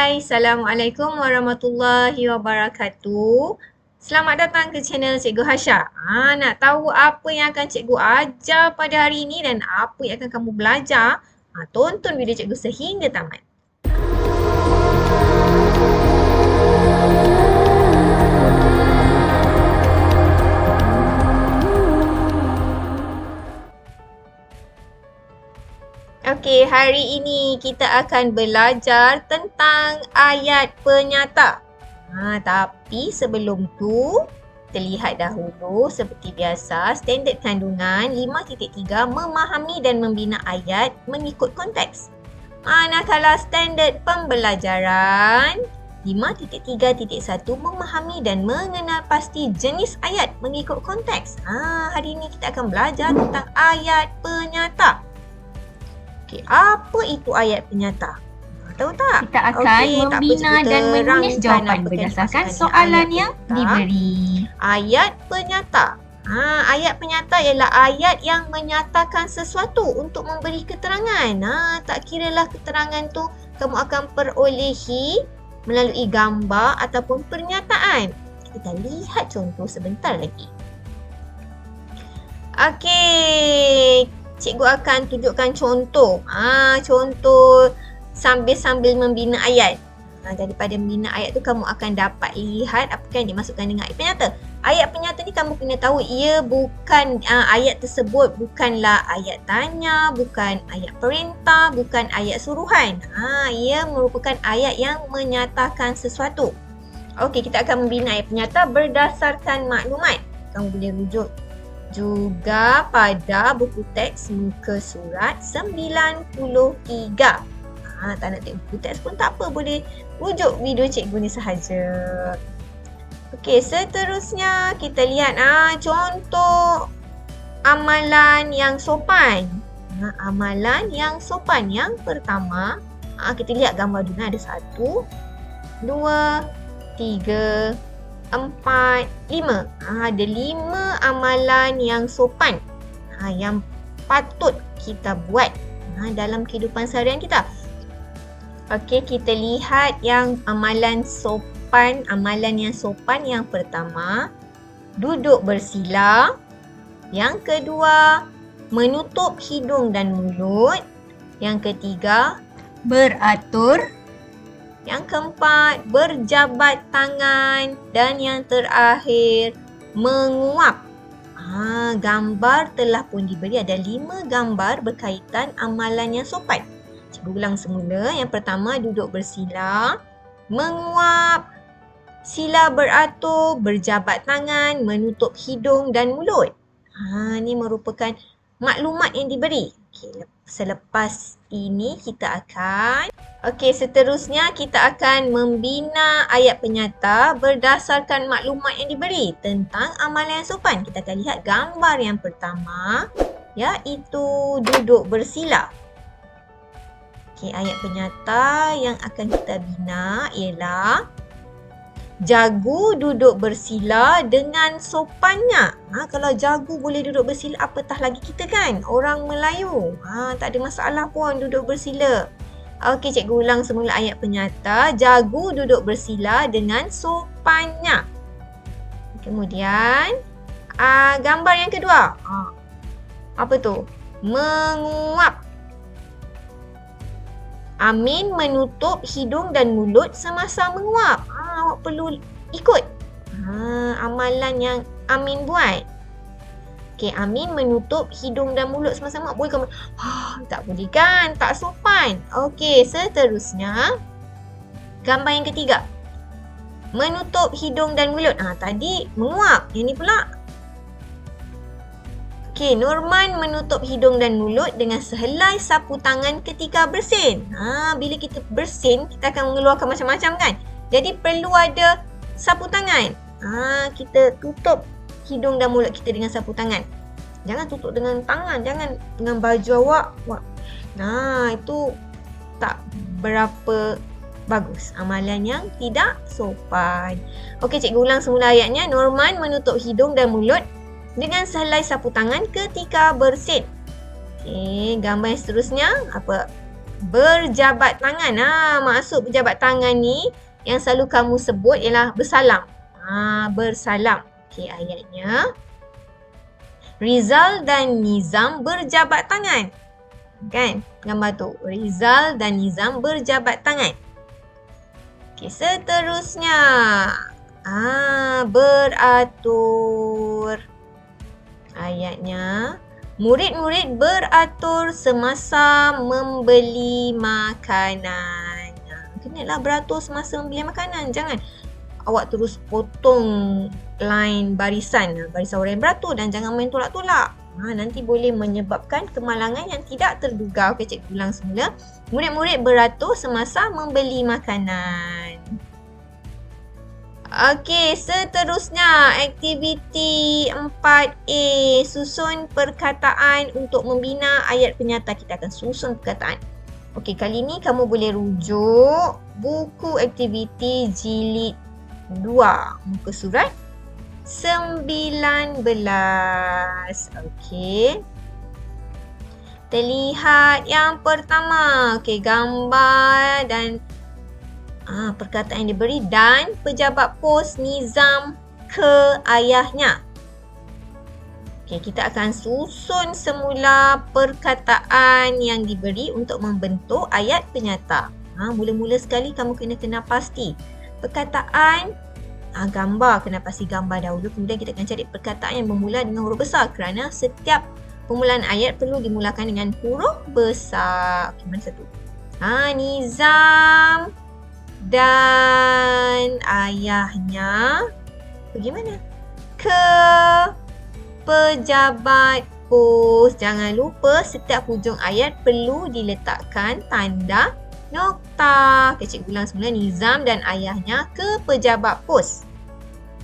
Hai, Assalamualaikum warahmatullahi wabarakatuh. Selamat datang ke channel Cikgu Hasya. Nak tahu apa yang akan cikgu ajar pada hari ini dan apa yang akan kamu belajar? Tonton video cikgu sehingga tamat. Okey, hari ini kita akan belajar tentang ayat penyata. Tapi sebelum tu, kita lihat dahulu seperti biasa standard kandungan 5.3 memahami dan membina ayat mengikut konteks. Manakala standard pembelajaran 5.3.1 memahami dan mengenal pasti jenis ayat mengikut konteks. Hari ini kita akan belajar tentang ayat penyata. Okey, apa itu ayat penyata? Tahu tak? Kita akan membina dan menulis jawapan berdasarkan soalan yang diberi. Ayat penyata. Ayat penyata ialah ayat yang menyatakan sesuatu untuk memberi keterangan. Tak kiralah keterangan tu kamu akan perolehi melalui gambar ataupun pernyataan. Kita lihat contoh sebentar lagi. Okey, cikgu akan tunjukkan contoh. Contoh sambil membina ayat. Jadi pada membina ayat tu kamu akan dapat lihat apa yang dimasukkan dengan ayat penyata. Ayat penyata ni kamu kena tahu ia bukan ayat tersebut bukanlah ayat tanya, bukan ayat perintah, bukan ayat suruhan. Ia merupakan ayat yang menyatakan sesuatu. Okey, kita akan membina ayat penyata berdasarkan maklumat. Kamu boleh rujuk juga pada buku teks muka surat 93. Tak nak tengok buku teks pun tak apa, boleh rujuk video cikgu ni sahaja. Okey, seterusnya kita lihat contoh amalan yang sopan. Amalan yang sopan yang pertama, kita lihat gambar dulu. Ada 1, 2, 3, 4, 5. Ada 5 amalan yang sopan yang patut kita buat dalam kehidupan seharian kita. Okey, kita lihat yang amalan sopan. Amalan yang sopan yang pertama, duduk bersila. Yang kedua, menutup hidung dan mulut. Yang ketiga, beratur. Yang keempat, berjabat tangan. Dan yang terakhir, menguap. Gambar telah pun diberi. Ada 5 gambar berkaitan amalan yang sopan. Cikgu ulang semula. Yang pertama, duduk bersila. Menguap. Sila beratur. Berjabat tangan. Menutup hidung dan mulut. Ini merupakan maklumat yang diberi. Okay, selepas ini kita akan seterusnya kita akan membina ayat penyata berdasarkan maklumat yang diberi tentang amalan yang sopan. Kita akan lihat gambar yang pertama, iaitu duduk bersila. Ayat penyata yang akan kita bina ialah jagu duduk bersila dengan sopannya. Kalau jagu boleh duduk bersila, apatah lagi kita kan? Orang Melayu. Tak ada masalah pun duduk bersila. Okey, cikgu ulang semula ayat penyata. Jagu duduk bersila dengan sopannya. Kemudian, gambar yang kedua. Apa tu? Menguap. Amin menutup hidung dan mulut semasa menguap. Awak perlu ikut amalan yang Amin buat. Okey, Amin menutup hidung dan mulut semasa menguap. Boleh kamu? Tak boleh kan? Tak sopan. Okey, seterusnya gambar yang ketiga. Menutup hidung dan mulut. Tadi menguap. Yang ni pula. Okey, Norman menutup hidung dan mulut dengan sehelai sapu tangan ketika bersin. Bila kita bersin, kita akan mengeluarkan macam-macam kan? Jadi perlu ada sapu tangan. Kita tutup hidung dan mulut kita dengan sapu tangan. Jangan tutup dengan tangan, jangan dengan baju awak. Itu tak berapa bagus. Amalan yang tidak sopan. Okey, cikgu ulang semula ayatnya. Norman menutup hidung dan mulut dengan sehelai sapu tangan ketika bersin. Okey, gambar yang seterusnya apa? berjabat tangan. Maksud berjabat tangan ni yang selalu kamu sebut ialah bersalam. Bersalam. Okey, ayatnya. Rizal dan Nizam berjabat tangan. Kan? Gambar tu. Rizal dan Nizam berjabat tangan. Okey, seterusnya. Beratur. Ayatnya. Murid-murid beratur semasa membeli makanan. Kenalah beratur semasa membeli makanan. Jangan awak terus potong line barisan orang yang beratur dan jangan main tolak-tolak. Nanti boleh menyebabkan kemalangan yang tidak terduga. Okey, cikgu ulang semula. Murid-murid beratur semasa membeli makanan. Okey, seterusnya aktiviti 4A. Susun perkataan untuk membina ayat penyata. Kita akan susun perkataan. Okey, kali ni kamu boleh rujuk buku aktiviti jilid 2, muka surat 19. Okey. Terlihat yang pertama. Okey, gambar dan perkataan yang diberi dan pejabat pos Nizam ke ayahnya. Okey, kita akan susun semula perkataan yang diberi untuk membentuk ayat penyata. Mula-mula sekali kamu kena pasti perkataan, gambar, kena pasti gambar dahulu. Kemudian kita akan cari perkataan yang bermula dengan huruf besar kerana setiap permulaan ayat perlu dimulakan dengan huruf besar. Okey, mana satu? Nizam dan ayahnya pergi mana? Ke pejabat pos. Jangan lupa setiap hujung ayat perlu diletakkan tanda nokta. Okay, cikgu ulang semula. Nizam dan ayahnya ke pejabat pos.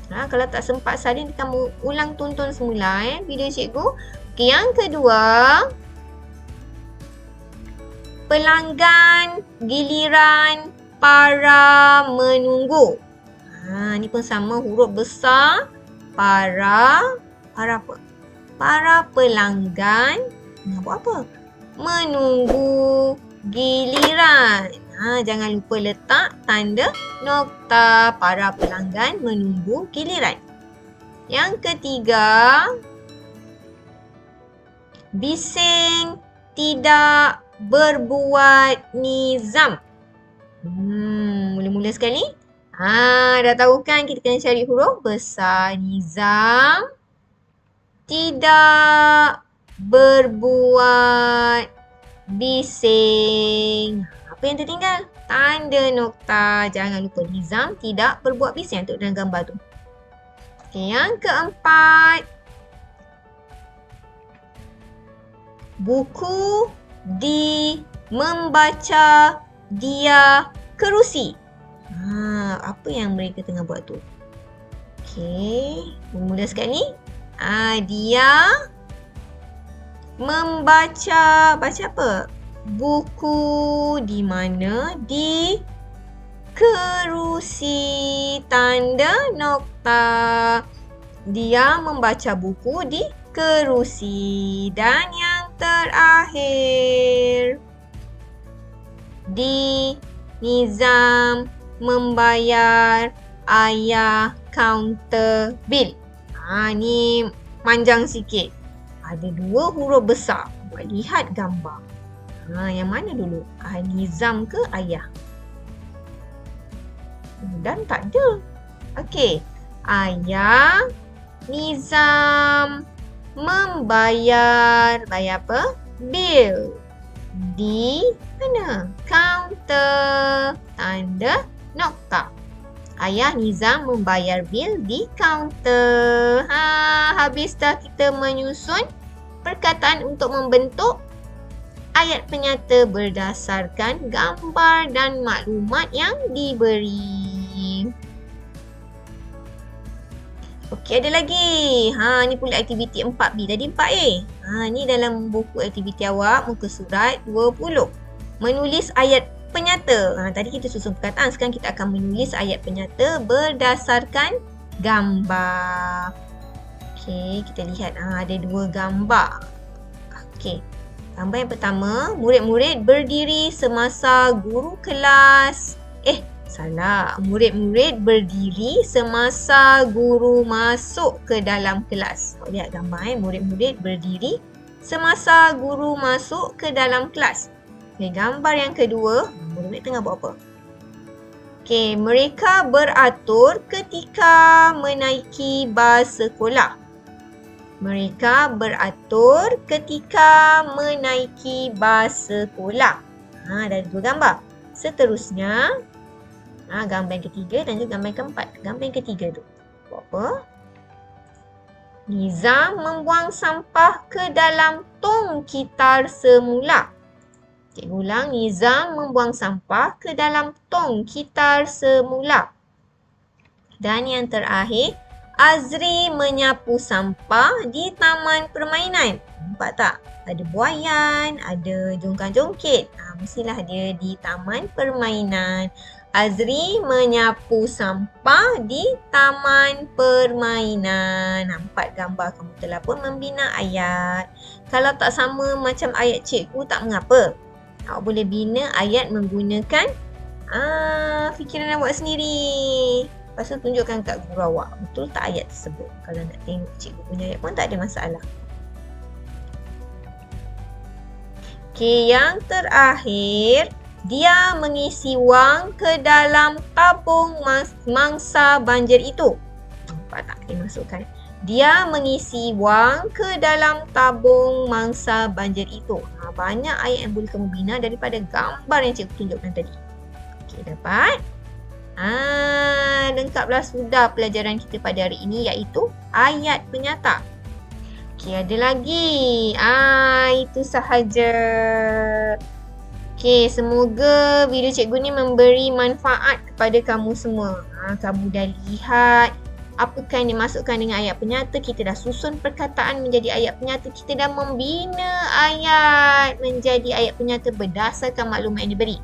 Kalau tak sempat salin, kamu ulang tonton semula video cikgu. Okay, yang kedua, pelanggan giliran para menunggu. Ni pun sama, huruf besar. Para apa? Para pelanggan buat apa? Menunggu giliran. Jangan lupa letak tanda nokta. Para pelanggan menunggu giliran. Yang ketiga, bising tidak berbuat Nizam. Mula-mula sekali. Dah tahu kan kita kena cari huruf besar. Nizam tidak berbuat bising. Apa yang tertinggal? Tanda nokta. Jangan lupa Nizam tidak berbuat bising untuk dalam gambar tu. Okay, yang keempat, buku membaca dia kerusi. Apa yang mereka tengah buat tu? Okey, mula sekali. Dia membaca, baca apa? Buku di mana? Di kerusi, tanda nokta. Dia membaca buku di kerusi. Dan yang terakhir, Nizam membayar ayah kaunter bil. Ni panjang sikit. Ada dua huruf besar. Buat lihat gambar. Yang mana dulu? Nizam ke ayah? Dan tak ada. Okey. Ayah Nizam membayar. Bayar apa? Bil. Di mana? Kaunter. Tanda nokta. Ayah Nizam membayar bil di kaunter. Habis dah kita menyusun perkataan untuk membentuk ayat penyata berdasarkan gambar dan maklumat yang diberi. Okey, ada lagi. Ni pula aktiviti 4B. Tadi 4A. Ni dalam buku aktiviti awak, muka surat 20. Menulis ayat penyata. Tadi kita susun perkataan. Sekarang kita akan menulis ayat penyata berdasarkan gambar. Okey, kita lihat. Ada dua gambar. Okey. Gambar yang pertama, murid-murid berdiri semasa guru kelas. Salah. Murid-murid berdiri semasa guru masuk ke dalam kelas. Awak lihat gambar murid-murid berdiri semasa guru masuk ke dalam kelas. Okay, gambar yang kedua, murid-murid tengah buat apa? Okay, mereka beratur ketika menaiki bas sekolah. Mereka beratur ketika menaiki bas sekolah. Dah 2 gambar. Seterusnya, gambar yang ketiga dan juga gambar yang keempat. Gambar yang ketiga tu buat apa? Nizam membuang sampah ke dalam tong kitar semula. Cikgu ulang, Nizam membuang sampah ke dalam tong kitar semula. Dan yang terakhir, Azri menyapu sampah di taman permainan. Nampak tak? Ada buaian, ada jongkang-jongkit. Mestilah dia di taman permainan. Azri menyapu sampah di taman permainan. Nampak gambar, kamu telah pun membina ayat. Kalau tak sama macam ayat cikgu tak mengapa. Awak boleh bina ayat menggunakan fikiran awak sendiri. Lepas tu tunjukkan kat guru awak. Betul tak ayat tersebut? Kalau nak tengok cikgu punya ayat pun tak ada masalah. Okey, yang terakhir. Dia mengisi wang ke dalam tabung mangsa banjir itu. Nampak tak? Dia masukkan. Dia mengisi wang ke dalam tabung mangsa banjir itu. Banyak ayat yang boleh kamu bina daripada gambar yang cikgu tunjukkan tadi. Okey, dapat? Lengkaplah sudah pelajaran kita pada hari ini, iaitu ayat penyata. Okey, ada lagi. Itu sahaja. Okey, semoga video cikgu ni memberi manfaat kepada kamu semua. Kamu dah lihat apakah yang dimasukkan dengan ayat penyata. Kita dah susun perkataan menjadi ayat penyata. Kita dah membina ayat menjadi ayat penyata berdasarkan maklumat yang diberi.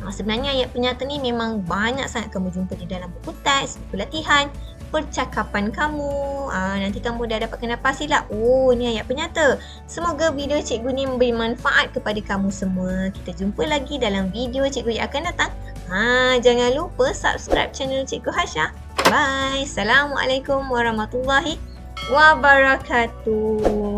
Sebenarnya ayat penyata ni memang banyak sangat kamu jumpa di dalam buku teks, buku latihan, percakapan kamu. Nanti kamu dah dapatkan pastilah. Ni ayat penyata. Semoga video cikgu ni memberi manfaat kepada kamu semua. Kita jumpa lagi dalam video cikgu yang akan datang. Jangan lupa subscribe channel Cikgu Hasya. Bye. Assalamualaikum warahmatullahi wabarakatuh.